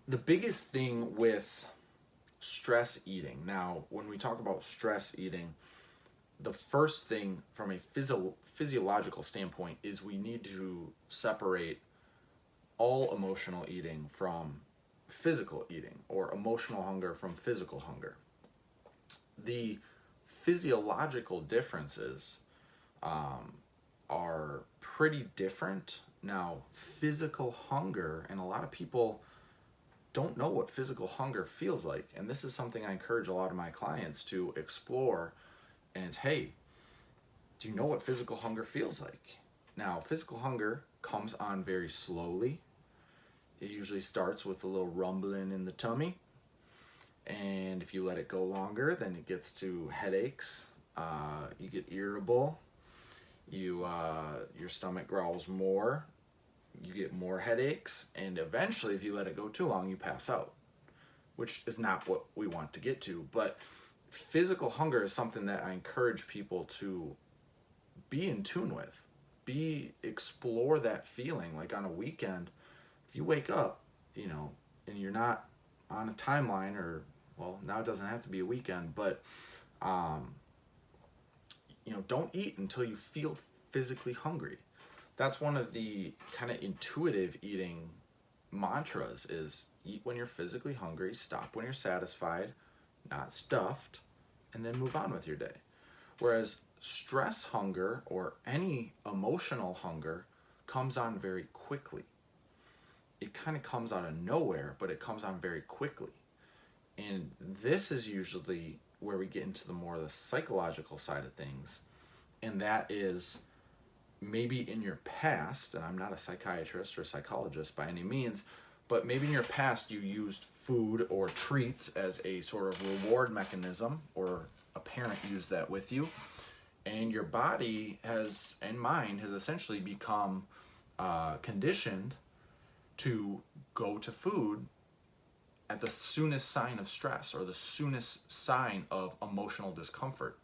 The biggest thing with stress eating, now, when we talk about stress eating, the first thing from a physiological standpoint is we need to separate all emotional eating from physical eating, or emotional hunger from physical hunger. The physiological differences um, are pretty different. Now, physical hunger, and a lot of people don't know what physical hunger feels like. And this is something I encourage a lot of my clients to explore. And it's, hey, do you know what physical hunger feels like? Now, physical hunger comes on very slowly. It usually starts with a little rumbling in the tummy. And if you let it go longer, then it gets to headaches. You get irritable. Your stomach growls more. You get more headaches, and eventually, if you let it go too long, you pass out, which is not what we want to get to. But physical hunger is something that I encourage people to be in tune with. Explore that feeling. Like on a weekend, if you wake up, and you're not on a timeline, or well, now it doesn't have to be a weekend, but um, don't eat until you feel physically hungry. That's one of the kind of intuitive eating mantras is eat when you're physically hungry, stop when you're satisfied, not stuffed, and then move on with your day. Whereas stress hunger or any emotional hunger comes on very quickly. It kind of comes out of nowhere, but it comes on very quickly. And this is usually where we get into the more of the psychological side of things. And that is maybe in your past, and I'm not a psychiatrist or psychologist by any means, but maybe in your past you used food or treats as a sort of reward mechanism, or a parent used that with you, and your body and mind has essentially become conditioned to go to food at the soonest sign of stress or the soonest sign of emotional discomfort.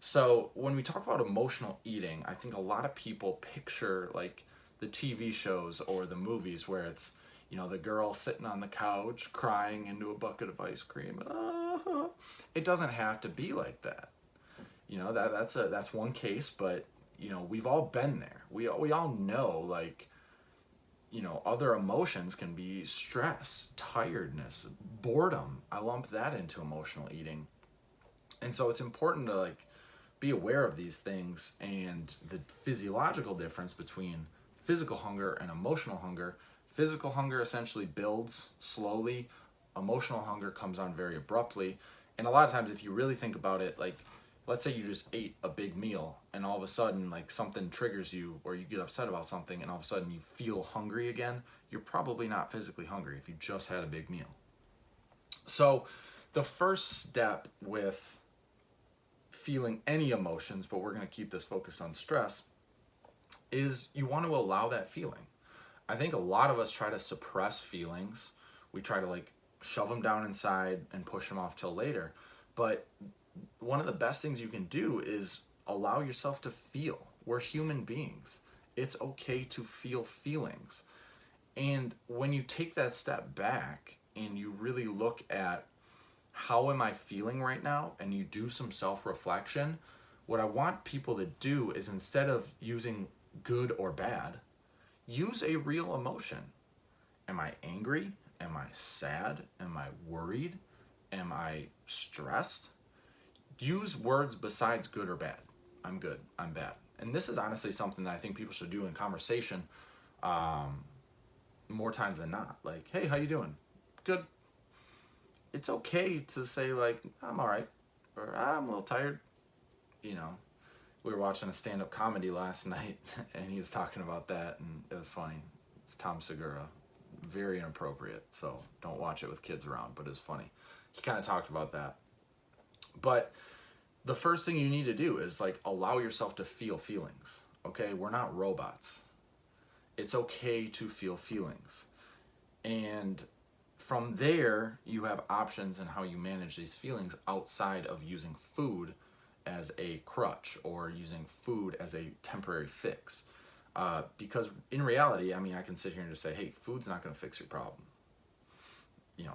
So when we talk about emotional eating, I think a lot of people picture like the TV shows or the movies where it's, the girl sitting on the couch crying into a bucket of ice cream. It doesn't have to be like that. That's one case, but we've all been there. We all know, like, other emotions can be stress, tiredness, boredom. I lump that into emotional eating. And so it's important to like be aware of these things and the physiological difference between physical hunger and emotional hunger. Physical hunger essentially builds slowly. Emotional hunger comes on very abruptly. And a lot of times, if you really think about it, like, let's say you just ate a big meal and all of a sudden, like, something triggers you or you get upset about something and all of a sudden you feel hungry again, you're probably not physically hungry if you just had a big meal. So the first step with feeling any emotions, but we're going to keep this focus on stress, is you want to allow that feeling. I think a lot of us try to suppress feelings. We try to like shove them down inside and push them off till later. But one of the best things you can do is allow yourself to feel. We're human beings. It's okay to feel feelings. And when you take that step back and you really look at how am I feeling right now, and you do some self-reflection, what I want people to do is, instead of using good or bad, use a real emotion. Am I angry? Am I sad? Am I worried? Am I stressed? Use words besides good or bad. I'm good. I'm bad. And this is honestly something that I think people should do in conversation more times than not. Like, hey, how you doing? Good. It's okay to say, like, I'm all right, or I'm a little tired. You know, we were watching a stand-up comedy last night, and he was talking about that, and it was funny. It's Tom Segura. Very inappropriate, so don't watch it with kids around, but it's funny. He kind of talked about that. But the first thing you need to do is, like, allow yourself to feel feelings, okay? We're not robots. It's okay to feel feelings. And from there, you have options in how you manage these feelings outside of using food as a crutch or using food as a temporary fix. Because in reality, I mean, I can sit here and just say, hey, food's not going to fix your problem.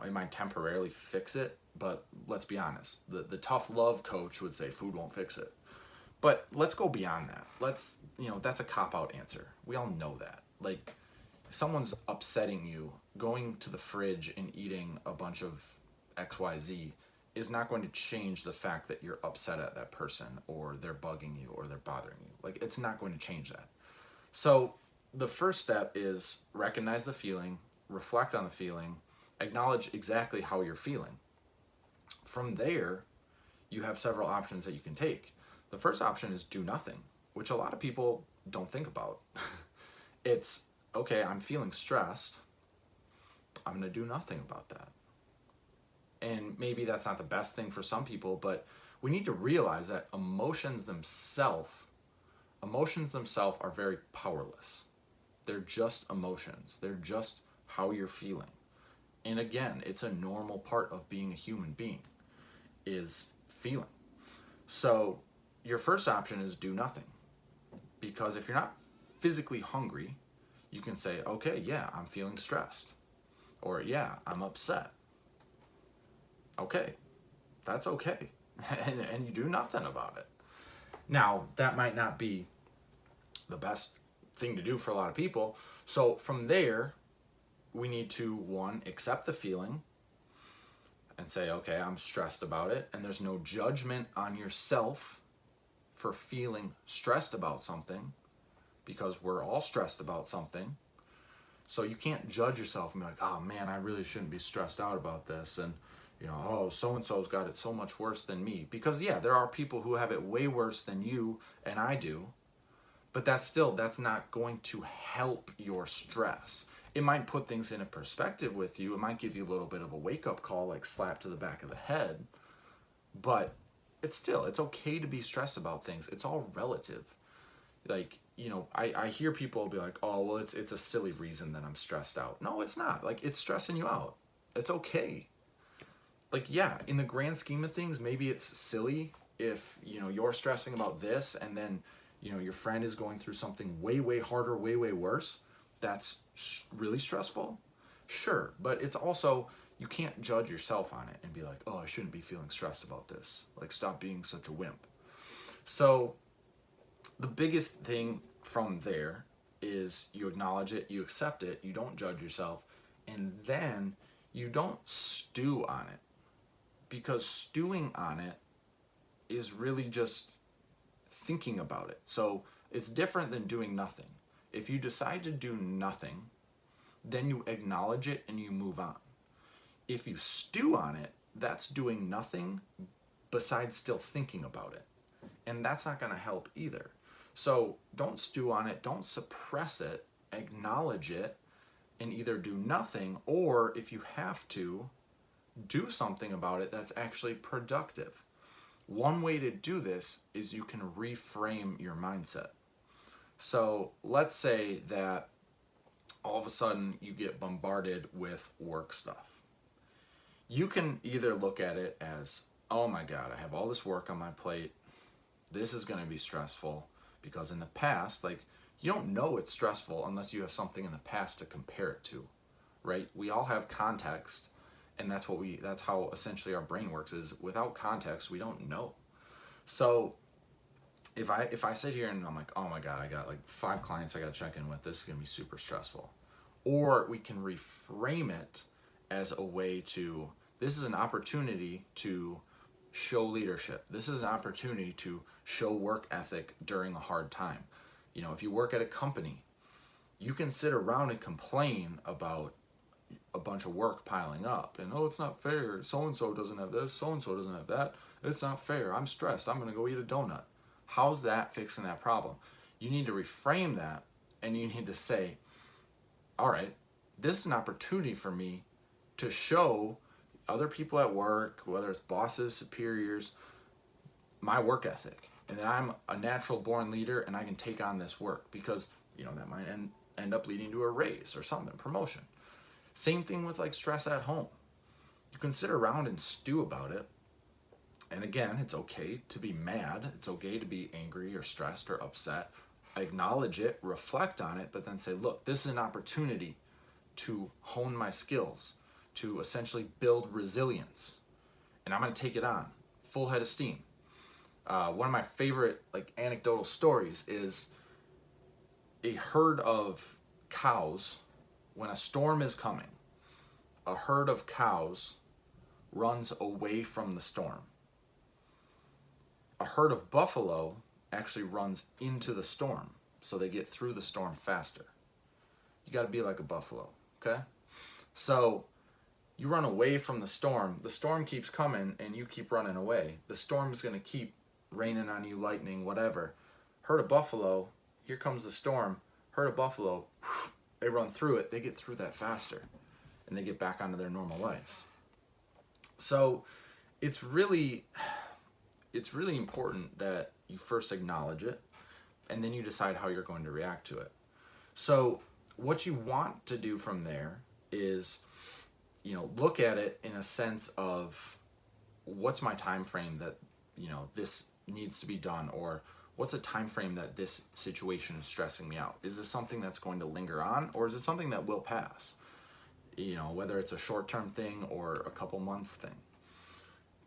it might temporarily fix it, but let's be honest. The tough love coach would say food won't fix it. But let's go beyond that. That's a cop-out answer. We all know that. Like, if someone's upsetting you, going to the fridge and eating a bunch of XYZ is not going to change the fact that you're upset at that person, or they're bugging you, or they're bothering you. Like, it's not going to change that. So the first step is recognize the feeling, reflect on the feeling, acknowledge exactly how you're feeling. From there, you have several options that you can take. The first option is do nothing, which a lot of people don't think about. It's, okay, I'm feeling stressed. I'm going to do nothing about that. And maybe that's not the best thing for some people, but we need to realize that emotions themselves are very powerless. They're just emotions. They're just how you're feeling. And again, it's a normal part of being a human being, is feeling. So your first option is do nothing. Because if you're not physically hungry, you can say, okay, yeah, I'm feeling stressed. Or yeah, I'm upset. Okay, that's okay. and you do nothing about it. Now, that might not be the best thing to do for a lot of people. So from there, we need to, one, accept the feeling and say, okay, I'm stressed about it. And there's no judgment on yourself for feeling stressed about something, because we're all stressed about something. So you can't judge yourself and be like, oh man, I really shouldn't be stressed out about this. And oh, so-and-so's got it so much worse than me. Because yeah, there are people who have it way worse than you and I do, but that's not going to help your stress. It might put things in a perspective with you. It might give you a little bit of a wake-up call, like slap to the back of the head, but it's okay to be stressed about things. It's all relative. Like, I hear people be like, oh, well, it's a silly reason that I'm stressed out. No, it's not. Like, it's stressing you out. It's okay. Like, yeah, in the grand scheme of things, maybe it's silly if, you're stressing about this and then, your friend is going through something way, way harder, way, way worse. That's really stressful. Sure. But it's also, you can't judge yourself on it and be like, oh, I shouldn't be feeling stressed about this. Like, stop being such a wimp. So the biggest thing from there is you acknowledge it, you accept it, you don't judge yourself, and then you don't stew on it. Because stewing on it is really just thinking about it. So it's different than doing nothing. If you decide to do nothing, then you acknowledge it and you move on. If you stew on it, that's doing nothing besides still thinking about it. And that's not going to help either. So don't stew on it, don't suppress it, acknowledge it, and either do nothing, or if you have to, do something about it that's actually productive. One way to do this is you can reframe your mindset. So let's say that all of a sudden you get bombarded with work stuff. You can either look at it as, oh my God, I have all this work on my plate. This is going to be stressful, because in the past, like, you don't know it's stressful unless you have something in the past to compare it to, right? We all have context, and that's how essentially our brain works, is without context, we don't know. So if I sit here and I'm like, oh my God, I got like 5 clients I got to check in with, this is going to be super stressful. Or we can reframe it as a way to, this is an opportunity to show leadership. This is an opportunity to show work ethic during a hard time. If you work at a company, you can sit around and complain about a bunch of work piling up and, oh, it's not fair, so-and-so doesn't have this, so-and-so doesn't have that, it's not fair, I'm stressed, I'm gonna go eat a donut. How's that fixing that problem? You need to reframe that, and you need to say, all right, this is an opportunity for me to show other people at work, whether it's bosses, superiors, my work ethic, and that I'm a natural born leader and I can take on this work, because that might end up leading to a raise or something, promotion. Same thing with like stress at home. You can sit around and stew about it. And again, it's okay to be mad. It's okay to be angry or stressed or upset. Acknowledge it, reflect on it, but then say, look, this is an opportunity to hone my skills, to essentially build resilience. And I'm going to take it on, full head of steam. One of my favorite like anecdotal stories is a herd of cows. When a storm is coming, a herd of cows runs away from the storm. A herd of buffalo actually runs into the storm, so they get through the storm faster. You got to be like a buffalo, okay? So you run away from the storm keeps coming, and you keep running away. The storm's going to keep raining on you, lightning, whatever. Herd of buffalo, here comes the storm. Herd of buffalo, they run through it, they get through that faster, and they get back onto their normal lives. So it's really important that you first acknowledge it, and then you decide how you're going to react to it. So what you want to do from there is, look at it in a sense of, what's my time frame that, this needs to be done, or what's a time frame that this situation is stressing me out? Is this something that's going to linger on, or is it something that will pass? Whether it's a short-term thing or a couple months thing.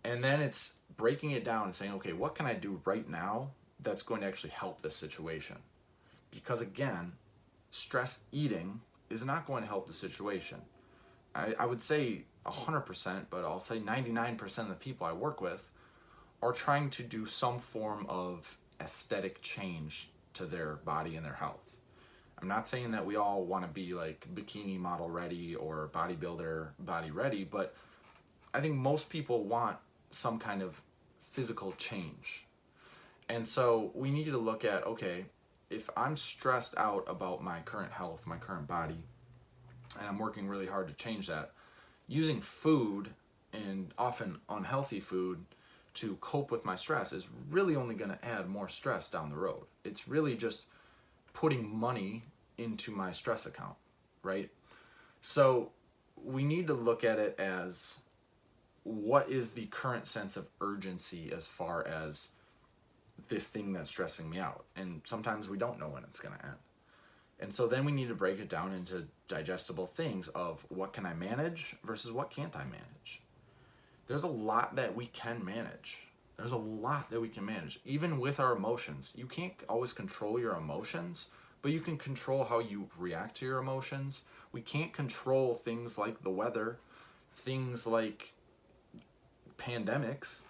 And then it's breaking it down and saying, okay, what can I do right now that's going to actually help this situation? Because again, stress eating is not going to help the situation. I would say 100%, but I'll say 99% of the people I work with are trying to do some form of aesthetic change to their body and their health. I'm not saying that we all want to be like bikini model ready or bodybuilder body ready, but I think most people want some kind of physical change. And so we need to look at, okay, if I'm stressed out about my current health, my current body, and I'm working really hard to change that, using food, and often unhealthy food, to cope with my stress is really only going to add more stress down the road. It's really just putting money into my stress account, right? So we need to look at it as, what is the current sense of urgency as far as this thing that's stressing me out? And sometimes we don't know when it's going to end. And so then we need to break it down into digestible things of, what can I manage versus what can't I manage? There's a lot that we can manage. There's a lot that we can manage. Even with our emotions. You can't always control your emotions, but you can control how you react to your emotions. We can't control things like the weather, things like pandemics,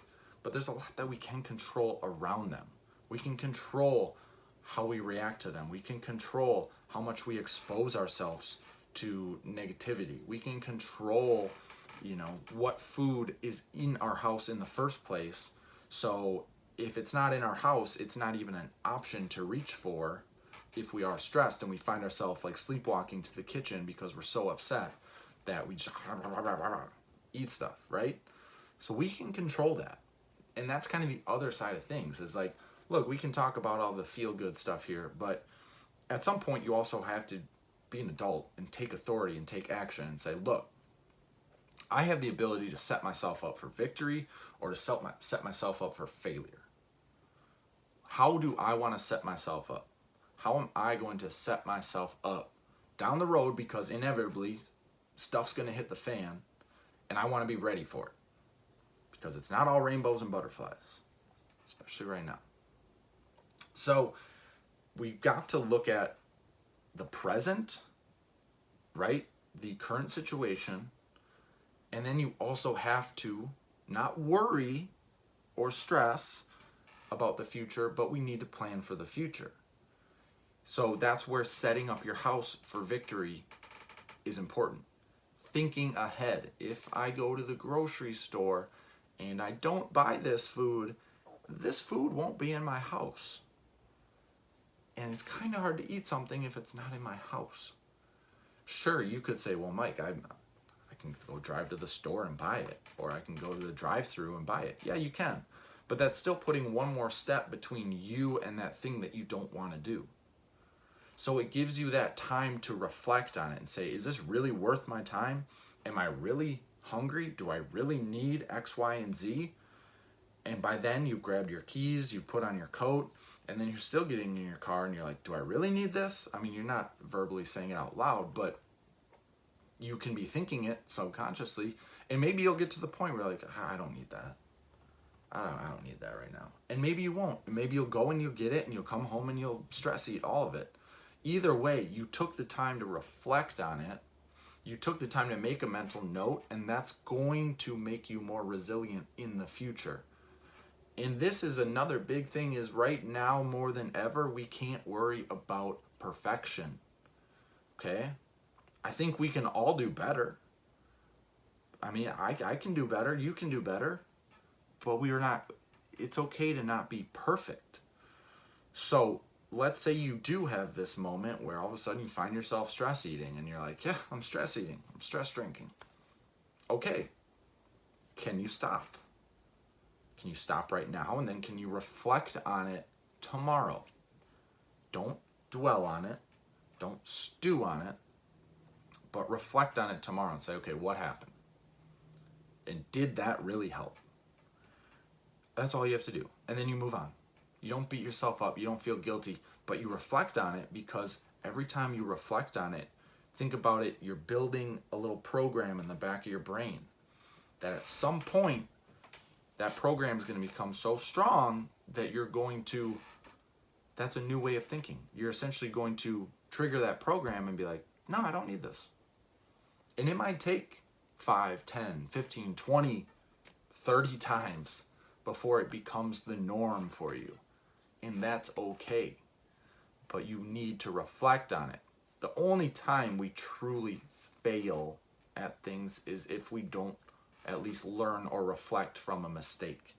but there's a lot that we can control around them. We can control how we react to them. We can control how much we expose ourselves to negativity. We can control what food is in our house in the first place. So if it's not in our house, it's not even an option to reach for if we are stressed and we find ourselves like sleepwalking to the kitchen because we're so upset that we just eat stuff, right? So we can control that. And that's kind of the other side of things, is like, look, we can talk about all the feel-good stuff here, but at some point you also have to be an adult and take authority and take action and say, look, I have the ability to set myself up for victory or to set myself up for failure. How do I want to set myself up? How am I going to set myself up down the road? Because inevitably stuff's going to hit the fan, and I want to be ready for it. Because it's not all rainbows and butterflies, especially right now. So we've got to look at the present, right? The current situation. And then you also have to not worry or stress about the future, but we need to plan for the future. So that's where setting up your house for victory is important. Thinking ahead. If I go to the grocery store and I don't buy this food won't be in my house. And it's kind of hard to eat something if it's not in my house. Sure, you could say, well, Mike, I can go drive to the store and buy it, or I can go to the drive-thru and buy it. Yeah, you can. But that's still putting one more step between you and that thing that you don't want to do. So it gives you that time to reflect on it and say, is this really worth my time? Am I really hungry? Do I really need X, Y, and Z? And by then you've grabbed your keys, you've put on your coat, and then you're still getting in your car and you're like, do I really need this? I mean, you're not verbally saying it out loud, but you can be thinking it subconsciously, and maybe you'll get to the point where you're like, I don't need that. I don't need that right now. And maybe you won't. Maybe you'll go and you'll get it and you'll come home and you'll stress eat all of it. Either way, you took the time to reflect on it. You took the time to make a mental note, and that's going to make you more resilient in the future. And this is another big thing, is right now more than ever, we can't worry about perfection. Okay? I think we can all do better. I mean, I can do better, you can do better, but we are not, it's okay to not be perfect. So let's say you do have this moment where all of a sudden you find yourself stress eating and you're like, yeah, I'm stress eating, I'm stress drinking. Okay, can you stop? Can you stop right now? And then can you reflect on it tomorrow? Don't dwell on it, don't stew on it, but reflect on it tomorrow and say, okay, what happened? And did that really help? That's all you have to do. And then you move on. You don't beat yourself up. You don't feel guilty, but you reflect on it, because every time you reflect on it, think about it, you're building a little program in the back of your brain that at some point, that program is going to become so strong that you're going to, that's a new way of thinking. You're essentially going to trigger that program and be like, no, I don't need this. And it might take 5, 10, 15, 20, 30 times before it becomes the norm for you. And that's okay. But you need to reflect on it. The only time we truly fail at things is if we don't at least learn or reflect from a mistake.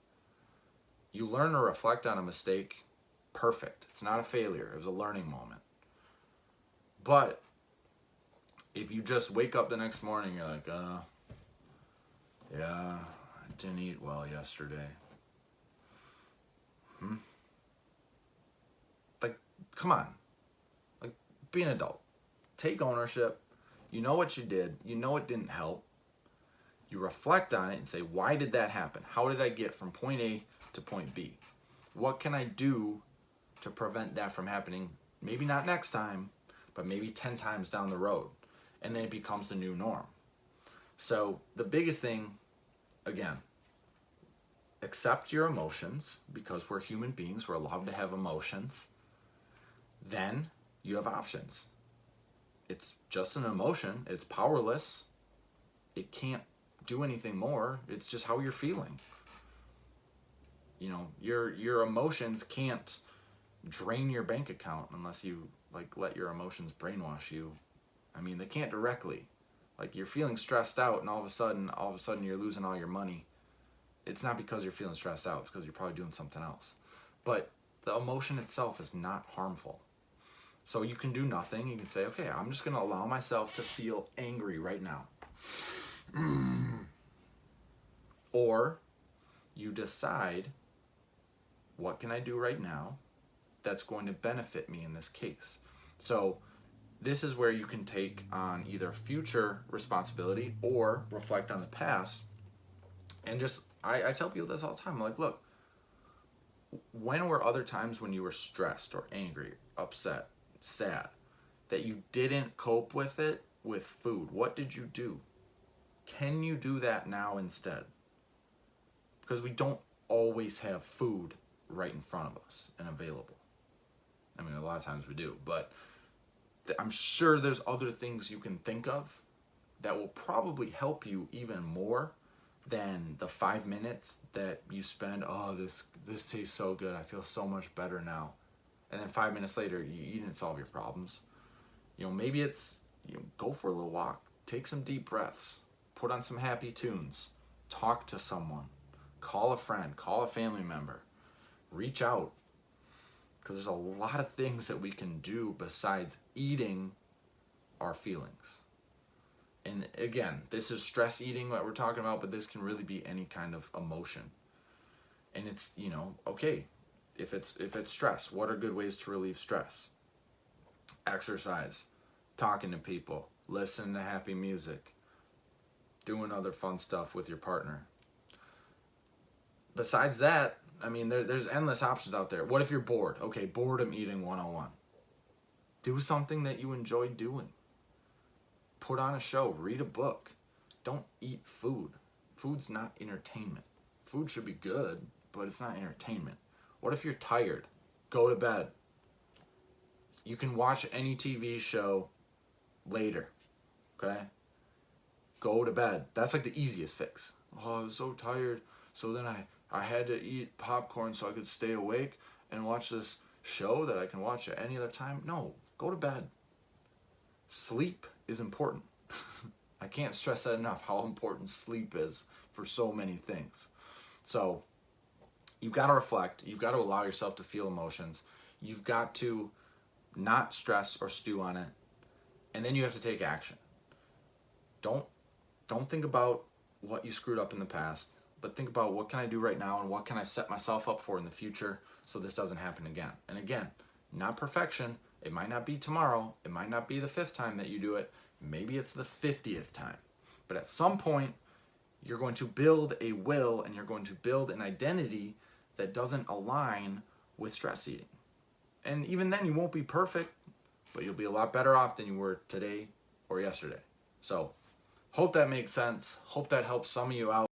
You learn or reflect on a mistake, perfect. It's not a failure. It was a learning moment. But if you just wake up the next morning, you're like, yeah, I didn't eat well yesterday. Like, come on. Like, be an adult. Take ownership. You know what you did. You know it didn't help. You reflect on it and say, why did that happen? How did I get from point A to point B? What can I do to prevent that from happening? Maybe not next time, but maybe 10 times down the road. And then it becomes the new norm. So the biggest thing, again, accept your emotions, because we're human beings. We're allowed to have emotions. Then you have options. It's just an emotion. It's powerless. It can't do anything more. It's just how you're feeling. You know, your emotions can't drain your bank account unless you like let your emotions brainwash you. I mean, they can't directly. Like, you're feeling stressed out and all of a sudden you're losing all your money. It's not because you're feeling stressed out. It's because you're probably doing something else. But the emotion itself is not harmful. So you can do nothing. You can say, okay, I'm just going to allow myself to feel angry right now. Or you decide, what can I do right now that's going to benefit me in this case? So this is where you can take on either future responsibility or reflect on the past. And just, I tell people this all the time. I'm like, look, when were other times when you were stressed or angry, upset, sad, that you didn't cope with it with food? What did you do? Can you do that now instead? Because we don't always have food right in front of us and available. I mean, a lot of times we do, but I'm sure there's other things you can think of that will probably help you even more than the 5 minutes that you spend, oh, this tastes so good, I feel so much better now. And then 5 minutes later, you didn't solve your problems. You know, maybe it's, go for a little walk, take some deep breaths, put on some happy tunes, talk to someone, call a friend, call a family member, reach out. Because there's a lot of things that we can do besides eating our feelings. And again, this is stress eating that we're talking about, but this can really be any kind of emotion. And it's, okay, if it's stress, what are good ways to relieve stress? Exercise, talking to people, listening to happy music, doing other fun stuff with your partner. Besides that, I mean, there's endless options out there. What if you're bored? Okay, boredom eating 101. Do something that you enjoy doing. put on a show, read a book. Don't eat food. Food's not entertainment. Food should be good, but it's not entertainment. What if you're tired? Go to bed. You can watch any TV show later, okay? Go to bed. That's like the easiest fix. Oh, I was so tired, so then I had to eat popcorn so I could stay awake and watch this show that I can watch at any other time. No, go to bed. Sleep is important. I can't stress that enough, how important sleep is for so many things. So you've got to reflect. You've got to allow yourself to feel emotions. You've got to not stress or stew on it. And then you have to take action. Don't think about what you screwed up in the past, but think about what can I do right now and what can I set myself up for in the future so this doesn't happen again. And again, not perfection. It might not be tomorrow. It might not be the 5th time that you do it. Maybe it's the 50th time. But at some point, you're going to build a will and you're going to build an identity that doesn't align with stress eating. And even then, you won't be perfect, but you'll be a lot better off than you were today or yesterday. So, hope that makes sense. Hope that helps some of you out.